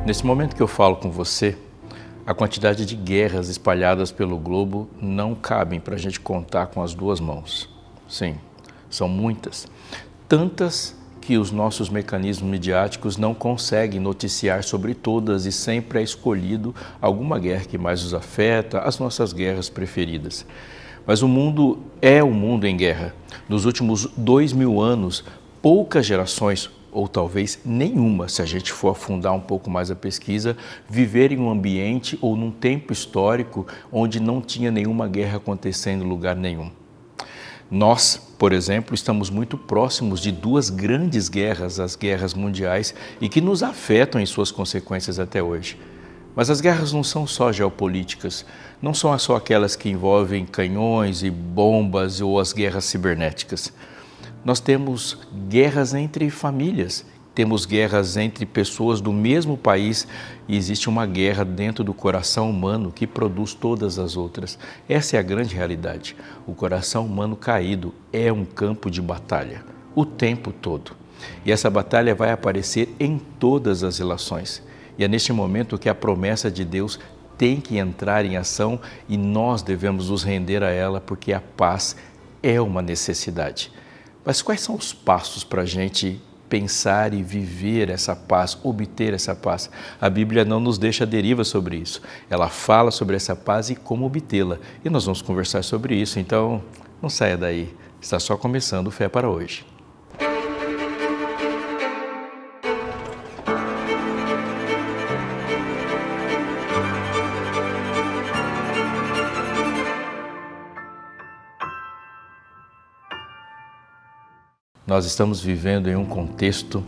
Nesse momento que eu falo com você, a quantidade de guerras espalhadas pelo globo não cabem para a gente contar com as duas mãos. Sim, são muitas. Tantas que os nossos mecanismos midiáticos não conseguem noticiar sobre todas e sempre é escolhido alguma guerra que mais os afeta, as nossas guerras preferidas. Mas o mundo é um mundo em guerra. Nos últimos 2000 anos, poucas gerações, ou talvez nenhuma, se a gente for afundar um pouco mais a pesquisa, viver em um ambiente ou num tempo histórico onde não tinha nenhuma guerra acontecendo em lugar nenhum. Nós, por exemplo, estamos muito próximos de duas grandes guerras, as guerras mundiais, e que nos afetam em suas consequências até hoje. Mas as guerras não são só geopolíticas, não são só aquelas que envolvem canhões e bombas ou as guerras cibernéticas. Nós temos guerras entre famílias, temos guerras entre pessoas do mesmo país e existe uma guerra dentro do coração humano que produz todas as outras. Essa é a grande realidade. O coração humano caído é um campo de batalha, o tempo todo. E essa batalha vai aparecer em todas as relações. E é neste momento que a promessa de Deus tem que entrar em ação e nós devemos nos render a ela porque a paz é uma necessidade. Mas quais são os passos para a gente pensar e viver essa paz, obter essa paz? A Bíblia não nos deixa a deriva sobre isso. Ela fala sobre essa paz e como obtê-la. E nós vamos conversar sobre isso, então não saia daí. Está só começando o Fé para Hoje. Nós estamos vivendo em um contexto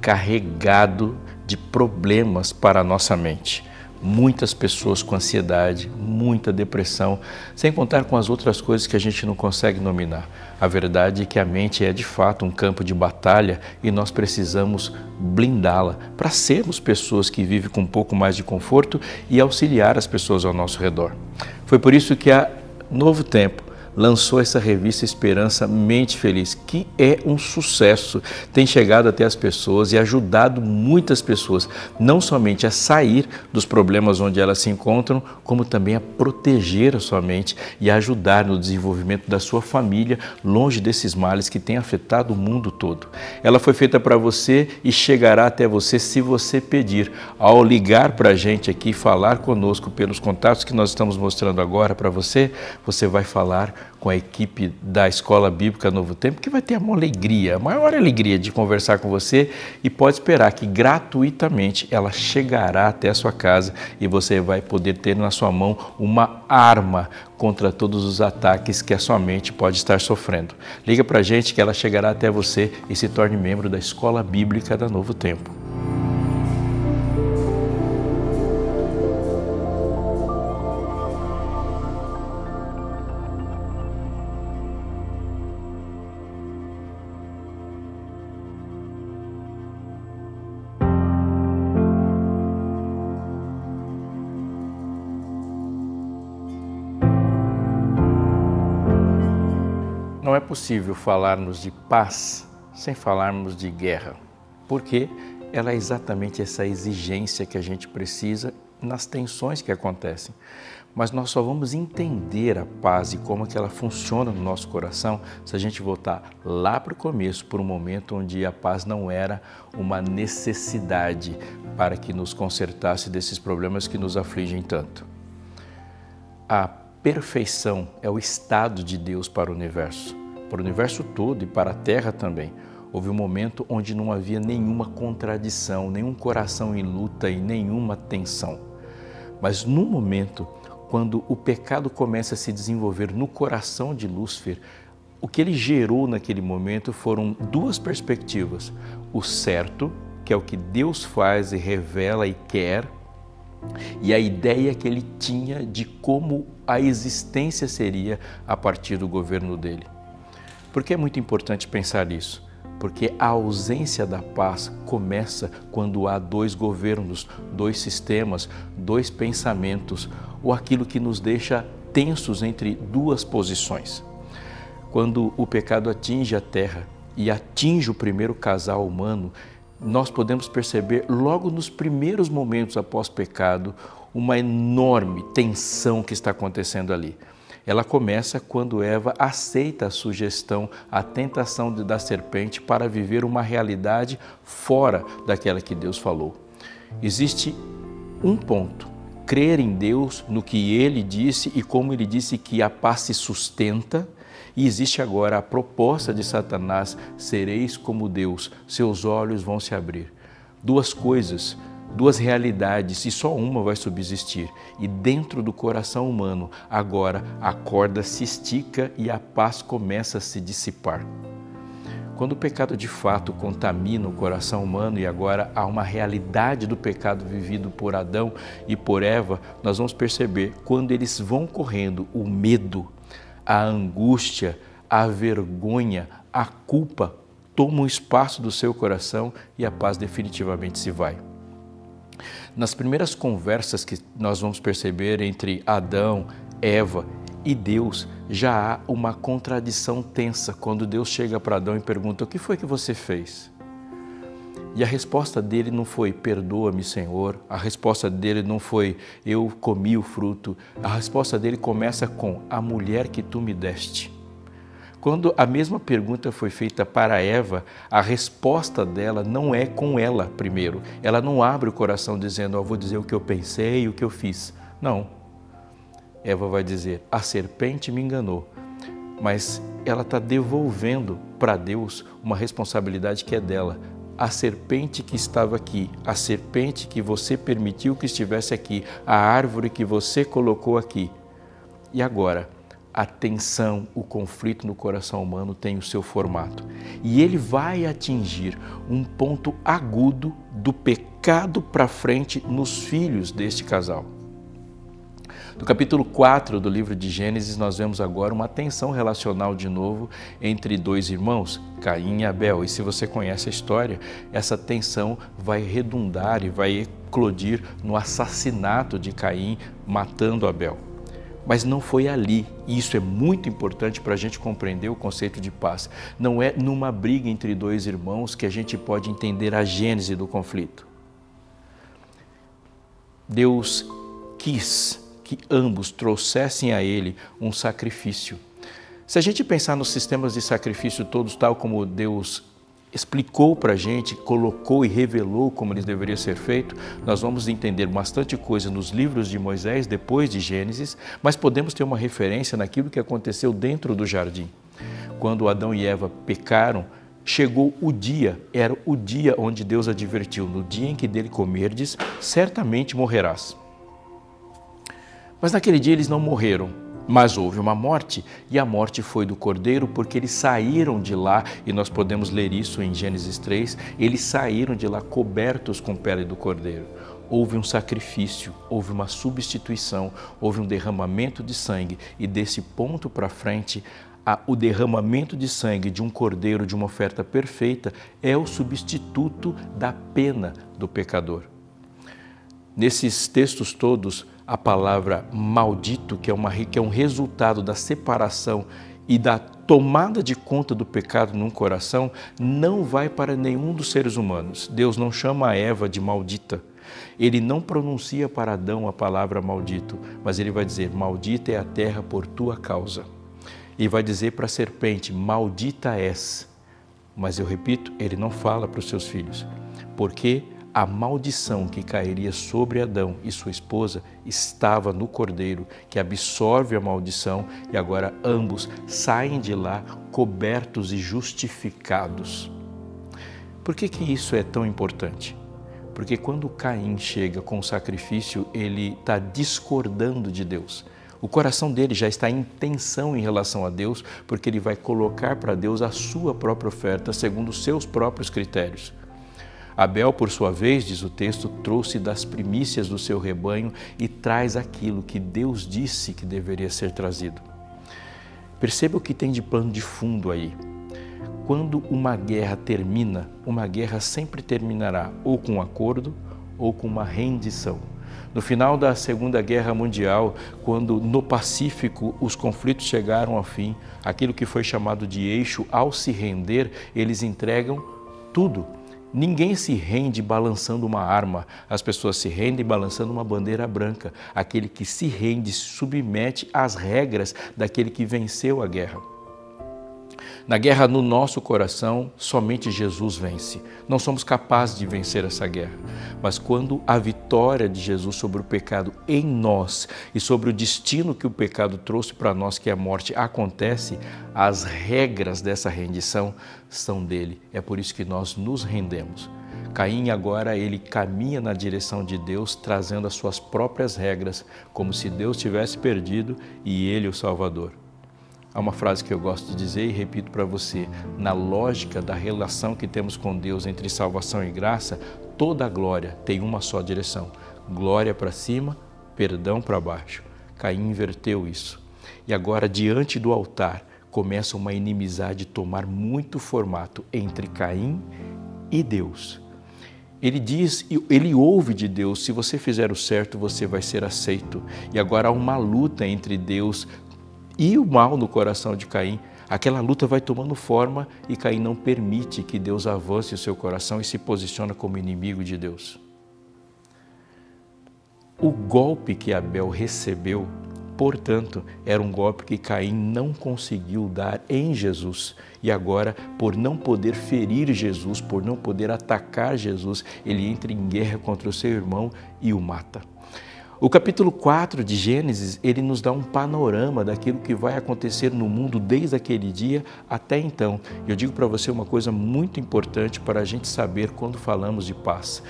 carregado de problemas para a nossa mente. Muitas pessoas com ansiedade, muita depressão, sem contar com as outras coisas que a gente não consegue nominar. A verdade é que a mente é de fato um campo de batalha e nós precisamos blindá-la para sermos pessoas que vivem com um pouco mais de conforto e auxiliar as pessoas ao nosso redor. Foi por isso que a Novo Tempo lançou essa revista Esperança Mente Feliz, que é um sucesso, tem chegado até as pessoas e ajudado muitas pessoas, não somente a sair dos problemas onde elas se encontram, como também a proteger a sua mente e a ajudar no desenvolvimento da sua família, longe desses males que têm afetado o mundo todo. Ela foi feita para você e chegará até você se você pedir. Ao ligar para a gente aqui, falar conosco pelos contatos que nós estamos mostrando agora para você, você vai falar com a equipe da Escola Bíblica Novo Tempo, que vai ter a maior alegria de conversar com você e pode esperar que gratuitamente ela chegará até a sua casa e você vai poder ter na sua mão uma arma contra todos os ataques que a sua mente pode estar sofrendo. Liga para a gente que ela chegará até você e se torne membro da Escola Bíblica da Novo Tempo. Não é possível falarmos de paz sem falarmos de guerra, porque ela é exatamente essa exigência que a gente precisa nas tensões que acontecem. Mas nós só vamos entender a paz e como que ela funciona no nosso coração se a gente voltar lá para o começo, por um momento onde a paz não era uma necessidade para que nos consertasse desses problemas que nos afligem tanto. A perfeição é o estado de Deus para o universo todo e para a Terra também. Houve um momento onde não havia nenhuma contradição, nenhum coração em luta e nenhuma tensão. Mas no momento, quando o pecado começa a se desenvolver no coração de Lúcifer, o que ele gerou naquele momento foram duas perspectivas. O certo, que é o que Deus faz e revela e quer, e a ideia que ele tinha de como a existência seria a partir do governo dele. Por que é muito importante pensar nisso? Porque a ausência da paz começa quando há dois governos, dois sistemas, dois pensamentos, ou aquilo que nos deixa tensos entre duas posições. Quando o pecado atinge a terra e atinge o primeiro casal humano, nós podemos perceber logo nos primeiros momentos após pecado uma enorme tensão que está acontecendo ali. Ela começa quando Eva aceita a sugestão, a tentação da serpente para viver uma realidade fora daquela que Deus falou. Existe um ponto: crer em Deus, no que Ele disse e como Ele disse que a paz se sustenta. E existe agora a proposta de Satanás: sereis como Deus, seus olhos vão se abrir. Duas coisas, duas realidades, e só uma vai subsistir. E dentro do coração humano, agora a corda se estica e a paz começa a se dissipar. Quando o pecado de fato contamina o coração humano e agora há uma realidade do pecado vivido por Adão e por Eva, nós vamos perceber quando eles vão correndo, o medo, a angústia, a vergonha, a culpa tomam espaço do seu coração e a paz definitivamente se vai. Nas primeiras conversas que nós vamos perceber entre Adão, Eva e Deus, já há uma contradição tensa quando Deus chega para Adão e pergunta: o que foi que você fez? E a resposta dele não foi: perdoa-me, Senhor. A resposta dele não foi: eu comi o fruto. A resposta dele começa com: a mulher que tu me deste. Quando a mesma pergunta foi feita para Eva, a resposta dela não é com ela primeiro. Ela não abre o coração dizendo: eu vou dizer o que eu pensei e o que eu fiz. Não. Eva vai dizer: a serpente me enganou. Mas ela está devolvendo para Deus uma responsabilidade que é dela. A serpente que estava aqui, a serpente que você permitiu que estivesse aqui, a árvore que você colocou aqui. E agora, a tensão, o conflito no coração humano tem o seu formato. E ele vai atingir um ponto agudo do pecado para frente nos filhos deste casal. No capítulo 4 do livro de Gênesis, nós vemos agora uma tensão relacional de novo entre dois irmãos, Caim e Abel. E se você conhece a história, essa tensão vai redundar e vai eclodir no assassinato de Caim, matando Abel. Mas não foi ali, e isso é muito importante para a gente compreender o conceito de paz. Não é numa briga entre dois irmãos que a gente pode entender a gênese do conflito. Deus quis que ambos trouxessem a Ele um sacrifício. Se a gente pensar nos sistemas de sacrifício todos, tal como Deus explicou para a gente, colocou e revelou como eles deveriam ser feitos, nós vamos entender bastante coisa nos livros de Moisés, depois de Gênesis, mas podemos ter uma referência naquilo que aconteceu dentro do jardim. Quando Adão e Eva pecaram, chegou o dia, era o dia onde Deus advertiu: no dia em que dele comerdes, certamente morrerás. Mas naquele dia eles não morreram, mas houve uma morte, e a morte foi do cordeiro, porque eles saíram de lá, e nós podemos ler isso em Gênesis 3, eles saíram de lá cobertos com pele do cordeiro. Houve um sacrifício, houve uma substituição, houve um derramamento de sangue, e desse ponto para frente, o derramamento de sangue de um cordeiro, de uma oferta perfeita, é o substituto da pena do pecador. Nesses textos todos, a palavra maldito, que é um resultado da separação e da tomada de conta do pecado num coração, não vai para nenhum dos seres humanos. Deus não chama a Eva de maldita. Ele não pronuncia para Adão a palavra maldito, mas ele vai dizer: maldita é a terra por tua causa. E vai dizer para a serpente: maldita és. Mas eu repito, ele não fala para os seus filhos, porque a maldição que cairia sobre Adão e sua esposa estava no cordeiro, que absorve a maldição, e agora ambos saem de lá cobertos e justificados. Por que isso é tão importante? Porque quando Caim chega com o sacrifício, ele está discordando de Deus. O coração dele já está em tensão em relação a Deus, porque ele vai colocar para Deus a sua própria oferta, segundo os seus próprios critérios. Abel, por sua vez, diz o texto, trouxe das primícias do seu rebanho e traz aquilo que Deus disse que deveria ser trazido. Perceba o que tem de pano de fundo aí. Quando uma guerra termina, uma guerra sempre terminará ou com um acordo ou com uma rendição. No final da Segunda Guerra Mundial, quando no Pacífico os conflitos chegaram ao fim, aquilo que foi chamado de eixo, ao se render, eles entregam tudo. Ninguém se rende balançando uma arma, as pessoas se rendem balançando uma bandeira branca. Aquele que se rende se submete às regras daquele que venceu a guerra. Na guerra no nosso coração, somente Jesus vence. Não somos capazes de vencer essa guerra. Mas quando a vitória de Jesus sobre o pecado em nós e sobre o destino que o pecado trouxe para nós, que é a morte, acontece, as regras dessa rendição são dele. É por isso que nós nos rendemos. Caim agora ele caminha na direção de Deus, trazendo as suas próprias regras, como se Deus tivesse perdido e ele o Salvador. Há uma frase que eu gosto de dizer e repito para você: na lógica da relação que temos com Deus entre salvação e graça, toda a glória tem uma só direção: glória para cima, perdão para baixo. Caim inverteu isso. E agora, diante do altar, começa uma inimizade tomar muito formato entre Caim e Deus. Ele ouve de Deus: se você fizer o certo, você vai ser aceito. E agora há uma luta entre Deus e o mal no coração de Caim. Aquela luta vai tomando forma e Caim não permite que Deus avance o seu coração e se posiciona como inimigo de Deus. O golpe que Abel recebeu, portanto, era um golpe que Caim não conseguiu dar em Jesus. E agora, por não poder ferir Jesus, por não poder atacar Jesus, ele entra em guerra contra o seu irmão e o mata. O capítulo 4 de Gênesis, ele nos dá um panorama daquilo que vai acontecer no mundo desde aquele dia até então. Eu digo para você uma coisa muito importante para a gente saber quando falamos de paz.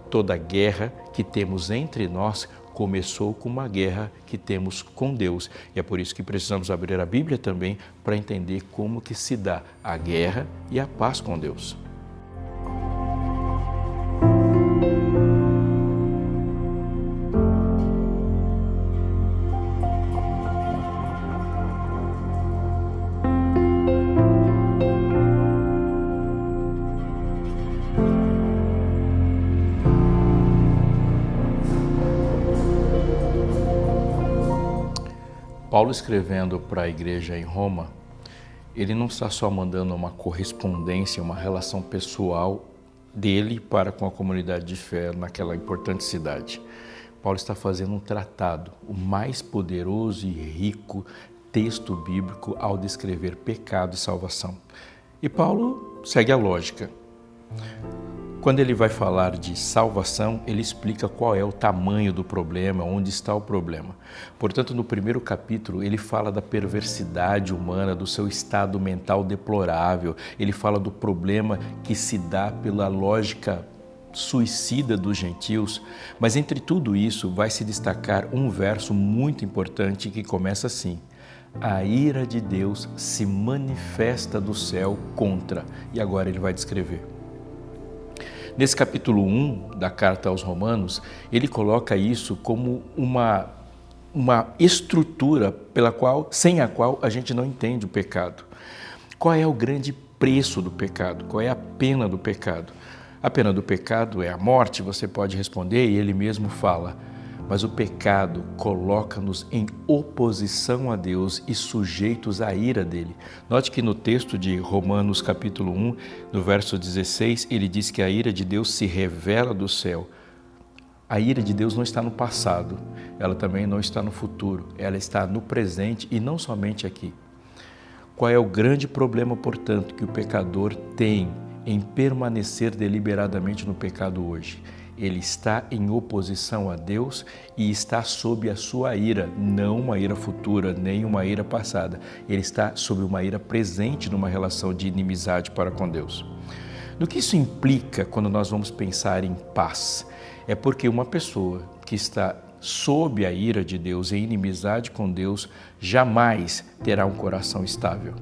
Toda guerra que temos entre nós começou com uma guerra que temos com Deus. E é por isso que precisamos abrir a Bíblia também para entender como que se dá a guerra e a paz com Deus. Paulo, escrevendo para a igreja em Roma, ele não está só mandando uma correspondência, uma relação pessoal dele para com a comunidade de fé naquela importante cidade. Paulo está fazendo um tratado, o mais poderoso e rico texto bíblico ao descrever pecado e salvação. E Paulo segue a lógica. Quando ele vai falar de salvação, ele explica qual é o tamanho do problema, onde está o problema. Portanto, no primeiro capítulo, ele fala da perversidade humana, do seu estado mental deplorável. Ele fala do problema que se dá pela lógica suicida dos gentios. Mas entre tudo isso, vai se destacar um verso muito importante que começa assim: a ira de Deus se manifesta do céu contra. E agora ele vai descrever. Nesse capítulo 1 da carta aos Romanos, ele coloca isso como uma estrutura sem a qual a gente não entende o pecado. Qual é o grande preço do pecado? Qual é a pena do pecado? A pena do pecado é a morte, você pode responder, e ele mesmo fala: mas o pecado coloca-nos em oposição a Deus e sujeitos à ira dele. Note que no texto de Romanos capítulo 1, no verso 16, ele diz que a ira de Deus se revela do céu. A ira de Deus não está no passado, ela também não está no futuro, ela está no presente e não somente aqui. Qual é o grande problema, portanto, que o pecador tem em permanecer deliberadamente no pecado hoje? Ele está em oposição a Deus e está sob a sua ira, não uma ira futura, nem uma ira passada. Ele está sob uma ira presente numa relação de inimizade para com Deus. No que isso implica quando nós vamos pensar em paz? É porque uma pessoa que está sob a ira de Deus, em inimizade com Deus, jamais terá um coração estável.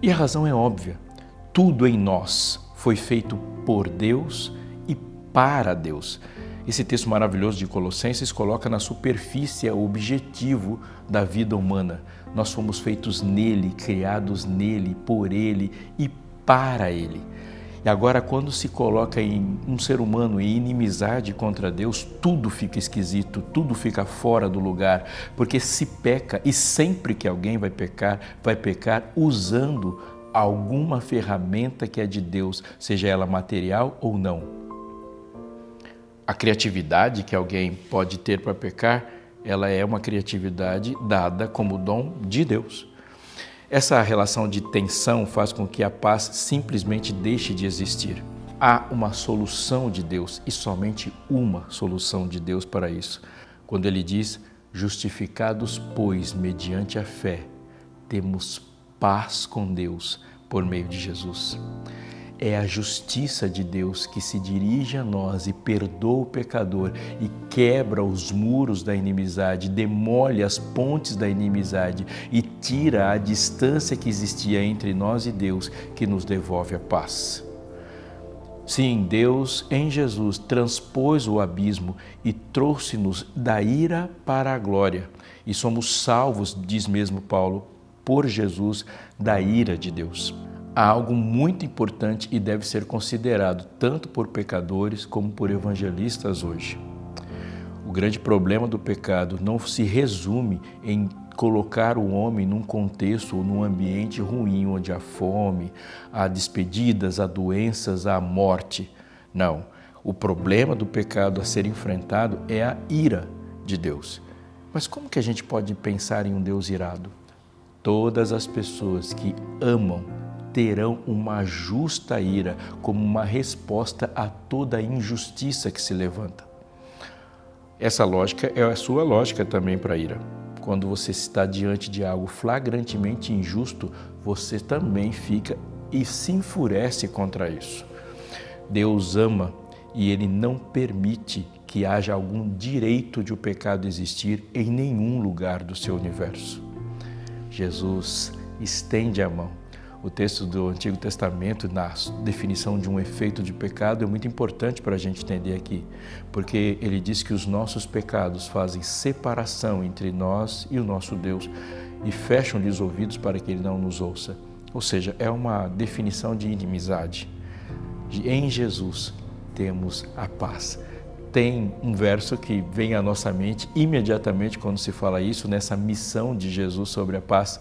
E a razão é óbvia. Tudo em nós foi feito por Deus para Deus. Esse texto maravilhoso de Colossenses coloca na superfície o objetivo da vida humana. Nós fomos feitos nele, criados nele, por ele e para ele. E agora, quando se coloca em um ser humano em inimizade contra Deus, tudo fica esquisito, tudo fica fora do lugar, porque se peca, e sempre que alguém vai pecar usando alguma ferramenta que é de Deus, seja ela material ou não. A criatividade que alguém pode ter para pecar, ela é uma criatividade dada como dom de Deus. Essa relação de tensão faz com que a paz simplesmente deixe de existir. Há uma solução de Deus e somente uma solução de Deus para isso. Quando ele diz, justificados, pois, mediante a fé, temos paz com Deus por meio de Jesus. É a justiça de Deus que se dirige a nós e perdoa o pecador e quebra os muros da inimizade, demole as pontes da inimizade e tira a distância que existia entre nós e Deus, que nos devolve a paz. Sim, Deus em Jesus transpôs o abismo e trouxe-nos da ira para a glória. E somos salvos, diz mesmo Paulo, por Jesus, da ira de Deus. Há algo muito importante e deve ser considerado tanto por pecadores como por evangelistas hoje. O grande problema do pecado não se resume em colocar o homem num contexto ou num ambiente ruim, onde há fome, há despedidas, há doenças, há morte. Não. O problema do pecado a ser enfrentado é a ira de Deus. Mas como que a gente pode pensar em um Deus irado? Todas as pessoas que amam terão uma justa ira como uma resposta a toda a injustiça que se levanta. Essa lógica é a sua lógica também para a ira. Quando você está diante de algo flagrantemente injusto, você também fica e se enfurece contra isso. Deus ama e Ele não permite que haja algum direito de o pecado existir em nenhum lugar do seu universo. Jesus estende a mão. O texto do Antigo Testamento, na definição de um efeito de pecado, é muito importante para a gente entender aqui, porque ele diz que os nossos pecados fazem separação entre nós e o nosso Deus e fecham-lhe os ouvidos para que ele não nos ouça. Ou seja, é uma definição de inimizade. Em Jesus temos a paz. Tem um verso que vem à nossa mente imediatamente quando se fala isso, nessa missão de Jesus sobre a paz,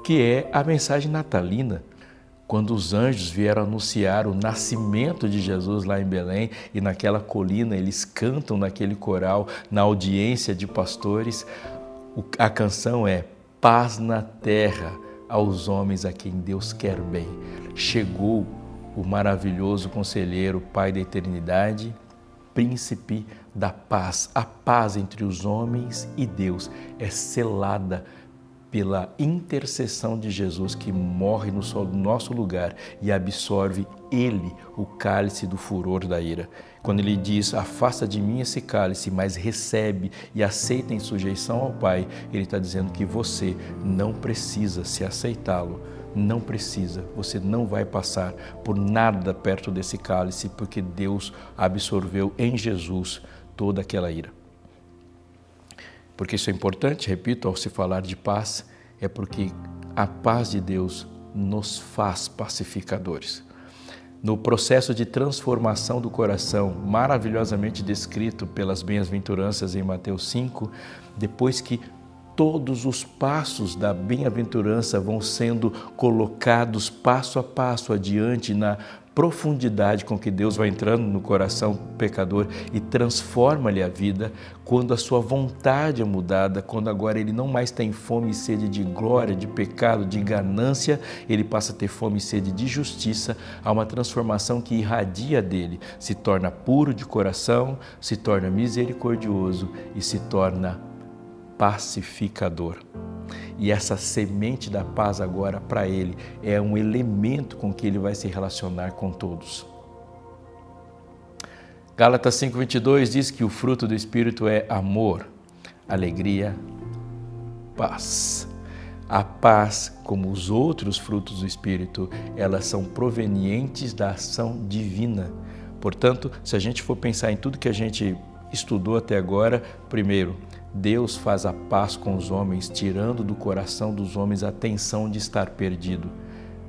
que é a mensagem natalina, quando os anjos vieram anunciar o nascimento de Jesus lá em Belém e naquela colina eles cantam naquele coral, na audiência de pastores, a canção é Paz na terra aos homens a quem Deus quer bem. Chegou o maravilhoso conselheiro, Pai da eternidade, príncipe da paz. A paz entre os homens e Deus é selada pela intercessão de Jesus, que morre no nosso lugar e absorve Ele o cálice do furor da ira. Quando Ele diz, afasta de mim esse cálice, mas recebe e aceita em sujeição ao Pai, Ele está dizendo que você não precisa se aceitá-lo, não precisa, você não vai passar por nada perto desse cálice, porque Deus absorveu em Jesus toda aquela ira. Porque isso é importante, repito, ao se falar de paz, é porque a paz de Deus nos faz pacificadores. No processo de transformação do coração, maravilhosamente descrito pelas bem-aventuranças em Mateus 5, depois que todos os passos da bem-aventurança vão sendo colocados passo a passo adiante na profundidade com que Deus vai entrando no coração pecador e transforma-lhe a vida, quando a sua vontade é mudada, quando agora ele não mais tem fome e sede de glória, de pecado, de ganância, ele passa a ter fome e sede de justiça, há uma transformação que irradia dele, se torna puro de coração, se torna misericordioso e se torna pacificador. E essa semente da paz agora para ele é um elemento com que ele vai se relacionar com todos. Gálatas 5:22 diz que o fruto do Espírito é amor, alegria, paz. A paz, como os outros frutos do Espírito, elas são provenientes da ação divina. Portanto, se a gente for pensar em tudo que a gente estudou até agora, primeiro, Deus faz a paz com os homens, tirando do coração dos homens a tensão de estar perdido,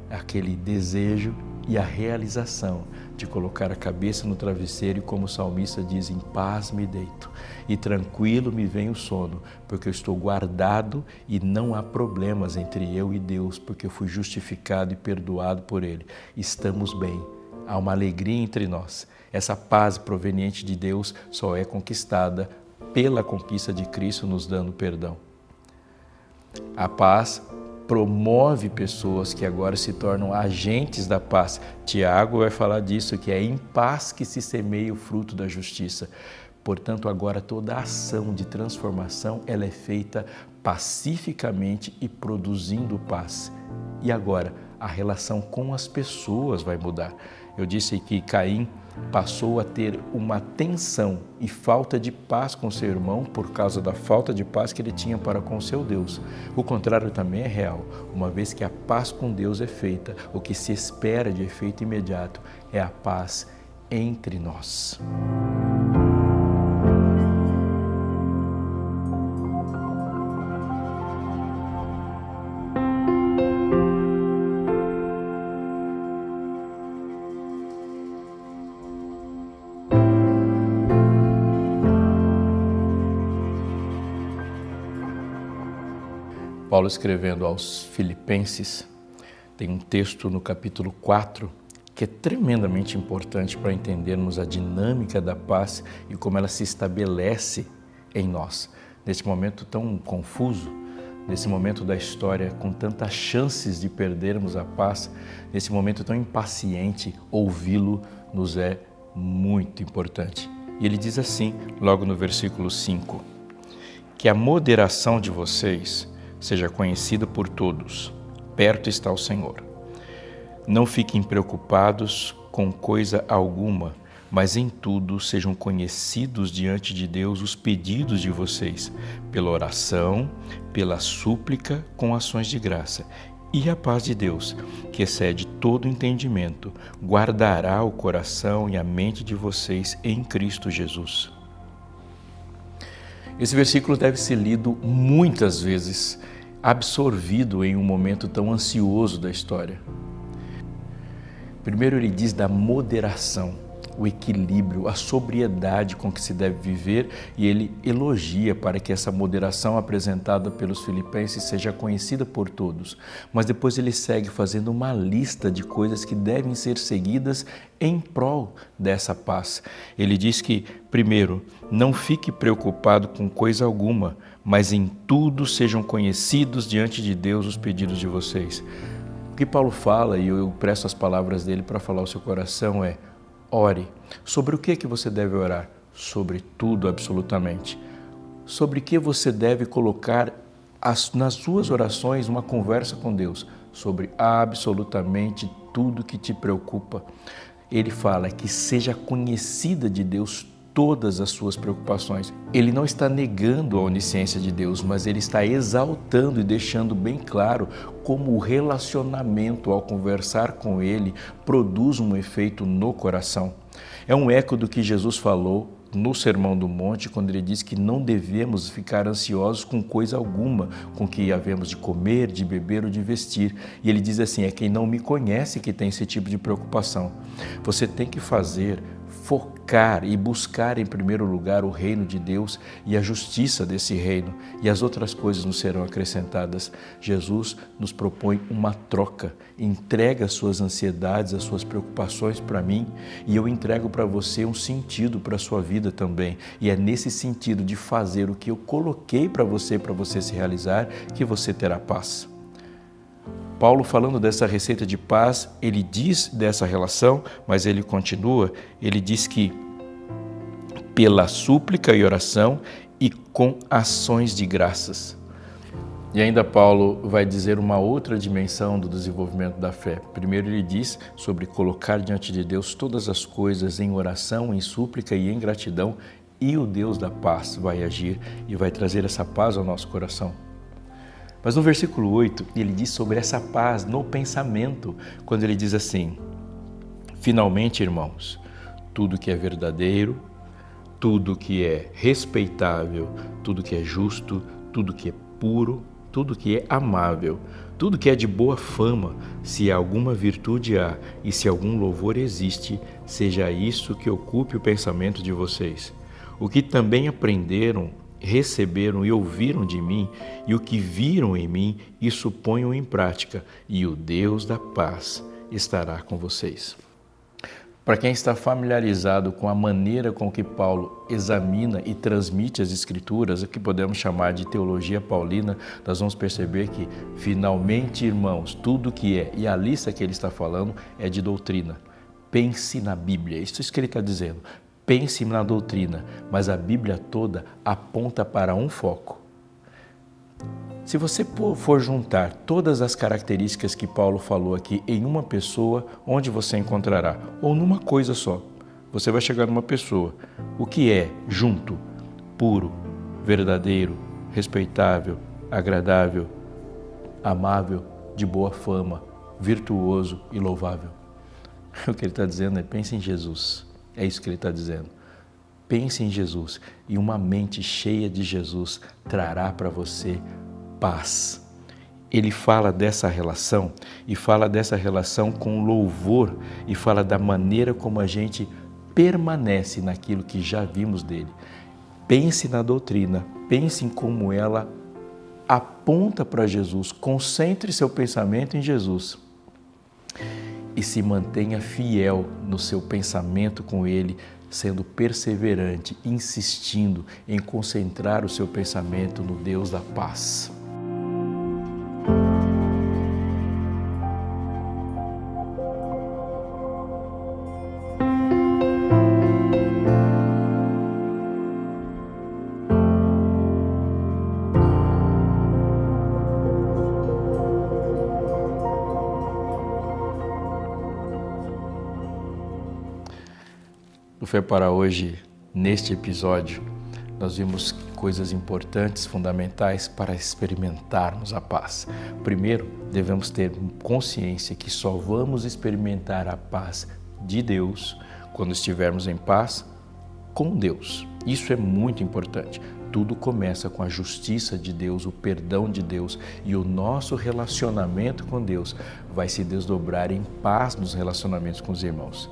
aquele desejo e a realização de colocar a cabeça no travesseiro e, como o salmista diz, em paz me deito e tranquilo me vem o sono, porque eu estou guardado e não há problemas entre eu e Deus, porque eu fui justificado e perdoado por Ele. Estamos bem, há uma alegria entre nós. Essa paz proveniente de Deus só é conquistada pela conquista de Cristo nos dando perdão. A paz promove pessoas que agora se tornam agentes da paz. Tiago vai falar disso, que é em paz que se semeia o fruto da justiça. Portanto, agora toda a ação de transformação ela é feita pacificamente e produzindo paz. E agora, a relação com as pessoas vai mudar. Eu disse que Caim passou a ter uma tensão e falta de paz com seu irmão por causa da falta de paz que ele tinha para com seu Deus. O contrário também é real, uma vez que a paz com Deus é feita, o que se espera de efeito imediato é a paz entre nós. Paulo, escrevendo aos Filipenses, tem um texto no capítulo 4 que é tremendamente importante para entendermos a dinâmica da paz e como ela se estabelece em nós. Nesse momento tão confuso, nesse momento da história com tantas chances de perdermos a paz, nesse momento tão impaciente, ouvi-lo nos é muito importante. E ele diz assim, logo no versículo 5, que a moderação de vocês seja conhecida por todos, perto está o Senhor. Não fiquem preocupados com coisa alguma, mas em tudo sejam conhecidos diante de Deus os pedidos de vocês, pela oração, pela súplica, com ações de graça. E a paz de Deus, que excede todo entendimento, guardará o coração e a mente de vocês em Cristo Jesus. Esse versículo deve ser lido muitas vezes, absorvido em um momento tão ansioso da história. Primeiro ele diz da moderação, o equilíbrio, a sobriedade com que se deve viver, e ele elogia para que essa moderação apresentada pelos filipenses seja conhecida por todos. Mas depois ele segue fazendo uma lista de coisas que devem ser seguidas em prol dessa paz. Ele diz que, primeiro, não fique preocupado com coisa alguma, mas em tudo sejam conhecidos diante de Deus os pedidos de vocês. O que Paulo fala, e eu presto as palavras dele para falar ao seu coração, é: ore. Sobre o que você deve orar? Sobre tudo, absolutamente. Sobre que você deve colocar nas suas orações uma conversa com Deus? Sobre absolutamente tudo que te preocupa. Ele fala que seja conhecida de Deus todas as suas preocupações. Ele não está negando a onisciência de Deus, mas ele está exaltando e deixando bem claro como o relacionamento ao conversar com ele produz um efeito no coração. É um eco do que Jesus falou no Sermão do Monte, quando ele diz que não devemos ficar ansiosos com coisa alguma, com que havemos de comer, de beber ou de vestir. E ele diz assim, é quem não me conhece que tem esse tipo de preocupação. Você tem que focar e buscar em primeiro lugar o reino de Deus e a justiça desse reino, e as outras coisas nos serão acrescentadas. Jesus nos propõe uma troca, entrega as suas ansiedades, as suas preocupações para mim, e eu entrego para você um sentido para a sua vida também, e é nesse sentido de fazer o que eu coloquei para você se realizar, que você terá paz. Paulo, falando dessa receita de paz, ele diz dessa relação, mas ele continua, ele diz que pela súplica e oração e com ações de graças. E ainda Paulo vai dizer uma outra dimensão do desenvolvimento da fé. Primeiro ele diz sobre colocar diante de Deus todas as coisas em oração, em súplica e em gratidão, e o Deus da paz vai agir e vai trazer essa paz ao nosso coração. Mas no versículo 8, ele diz sobre essa paz no pensamento, quando ele diz assim: finalmente, irmãos, tudo que é verdadeiro, tudo que é respeitável, tudo que é justo, tudo que é puro, tudo que é amável, tudo que é de boa fama, se alguma virtude há e se algum louvor existe, seja isso que ocupe o pensamento de vocês. O que também aprenderam, receberam e ouviram de mim, e o que viram em mim, isso ponham em prática, e o Deus da paz estará com vocês. Para quem está familiarizado com a maneira com que Paulo examina e transmite as Escrituras, o que podemos chamar de teologia paulina, nós vamos perceber que, finalmente, irmãos, tudo que é, e a lista que ele está falando é de doutrina. Pense na Bíblia, isso que ele está dizendo. Pense na doutrina, mas a Bíblia toda aponta para um foco. Se você for juntar todas as características que Paulo falou aqui em uma pessoa, onde você encontrará? Ou numa coisa só. Você vai chegar numa pessoa. O que é junto? Puro, verdadeiro, respeitável, agradável, amável, de boa fama, virtuoso e louvável. O que ele está dizendo é: pense em Jesus. É isso que ele está dizendo. Pense em Jesus e uma mente cheia de Jesus trará para você paz. Ele fala dessa relação e fala dessa relação com louvor e fala da maneira como a gente permanece naquilo que já vimos dele. Pense na doutrina, pense em como ela aponta para Jesus, concentre seu pensamento em Jesus e se mantenha fiel no seu pensamento com ele, sendo perseverante, insistindo em concentrar o seu pensamento no Deus da paz. No Fé para Hoje, neste episódio, nós vimos coisas importantes, fundamentais para experimentarmos a paz. Primeiro, devemos ter consciência que só vamos experimentar a paz de Deus quando estivermos em paz com Deus. Isso é muito importante. Tudo começa com a justiça de Deus, o perdão de Deus, e o nosso relacionamento com Deus vai se desdobrar em paz nos relacionamentos com os irmãos.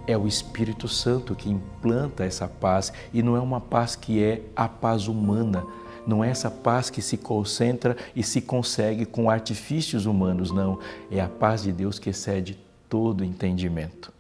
É o Espírito Santo que implanta essa paz, e não é uma paz que é a paz humana, não é essa paz que se concentra e se consegue com artifícios humanos, não. É a paz de Deus que excede todo entendimento.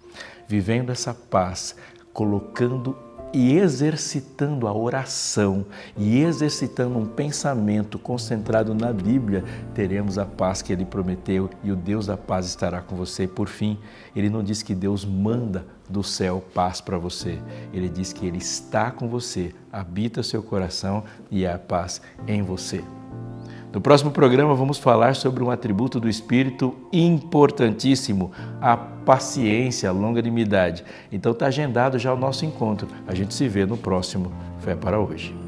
Vivendo essa paz, colocando e exercitando a oração e exercitando um pensamento concentrado na Bíblia, teremos a paz que Ele prometeu e o Deus da paz estará com você. E por fim, Ele não diz que Deus manda do céu paz para você, Ele diz que Ele está com você, habita seu coração e é a paz em você. No próximo programa vamos falar sobre um atributo do Espírito importantíssimo, a paciência, a longanimidade. Então está agendado já o nosso encontro. A gente se vê no próximo Fé para Hoje.